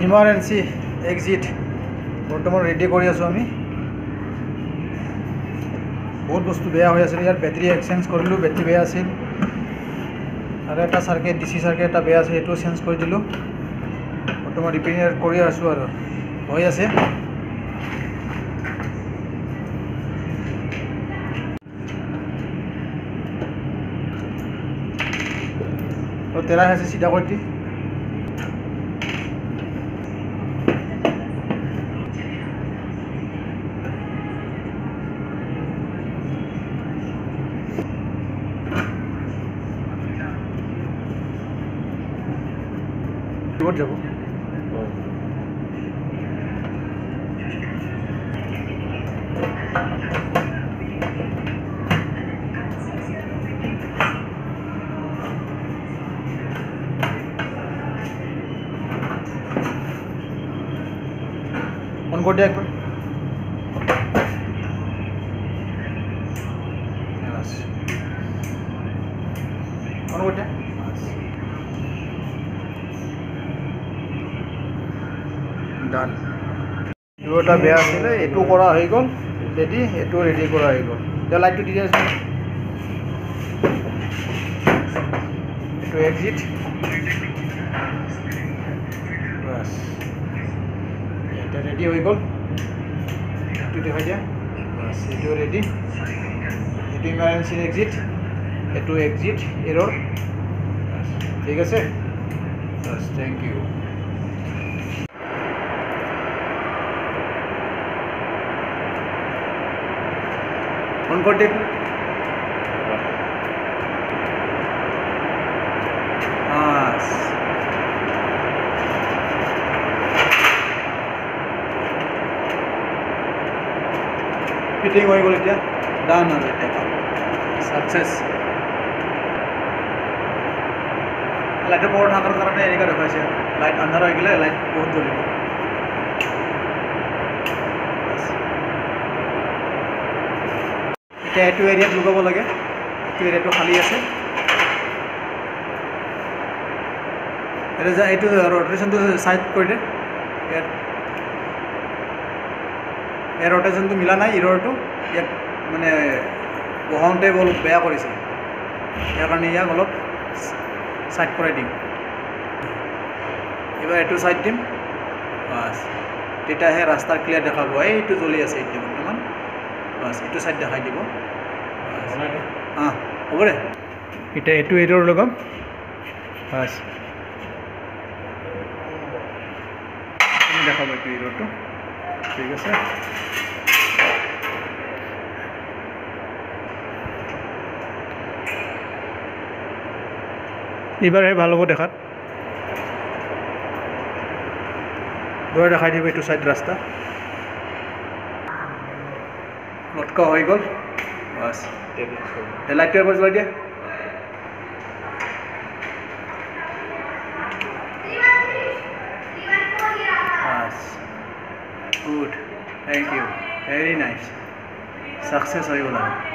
Emergency exit বৰ্তমান ready কৰি আছোঁ আমি। বহুত বস্তু বেয়া হৈ আছিল, ইয়াৰ বেটাৰী এক্সচেঞ্জ কৰিলোঁ, বেটাৰী বেয়া আছিল, আৰু এটা চাৰ্কিট DC চাৰ্কিট এটা বেয়া আছিল, সেইটো চেঞ্জ কৰি দিলোঁ। বৰ্তমান ৰিপেয়াৰ কৰি আছোঁ আৰু হৈ আছে। তেৰা আছে চিধা কৰি দি ক'ত যাব। অন করে দিয়ে একবার। অন করে দিয়ে। ডান। এটা বেয়া আছিলে, এটু করা হয়ে গেল রেডি, এটু রেডি করা হয়ে গেল। এটা লাইটটো দি দিয়েছে, এটু এক্সিট। বাস এটা রেডি হয়ে গেল, একটু দেখা যায়। বাস এটু রেডি, এটু ইমার্জেন্সি এক্সিট, এটু এক্সিট এরর। ঠিক আছে, বাস থ্যাংক ইউ। অন করে দেখ। ফিটিং হয়ে গেল, এটা ডান হবে, এটা সাকসেস। লাইটের বড় থাকার কারণে এদিকে দেখাইছে, লাইট আন্ধার হয়ে গেলে লাইট বহুত জ্বলিব। এতিয়া এইটো এৰিয়াত লগাব লাগে, এইটো এৰিয়াটো খালী আছে। এইটো ৰটেশ্যনটো চাইড কৰি দে, এই ৰটেশ্যনটো মিলা নাই, ইৰৰটো ইয়াক মানে বহাওঁতে অলপ বেয়া কৰিছে, ইয়াৰ কাৰণে ইয়াক অলপ চাইড কৰাই দিম। এবাৰ এইটো চাইড দিম, বাছ তেতিয়াহে ৰাস্তা ক্লিয়াৰ দেখাব। এইটো জ্বলি আছে এতিয়া বৰ্তমান, বাছ এইটো চাইড দেখাই দিব। হ'ব দে, এতিয়া এইটো এৰিয়ৰ লগাম। বাছ দেখাব এইটো এৰিয়ৰটো, ঠিক আছে। এইবাৰহে ভাল হ'ব দেখাত, দৌৰে দেখাই দিব এইটো চাইড ৰাস্তা। লটকা হৈ গ'ল, বাছ লাইটটো এবাৰ জ্বলাই দিয়া। বাছ good, thank you, very nice, success হৈ গ'ল আৰু।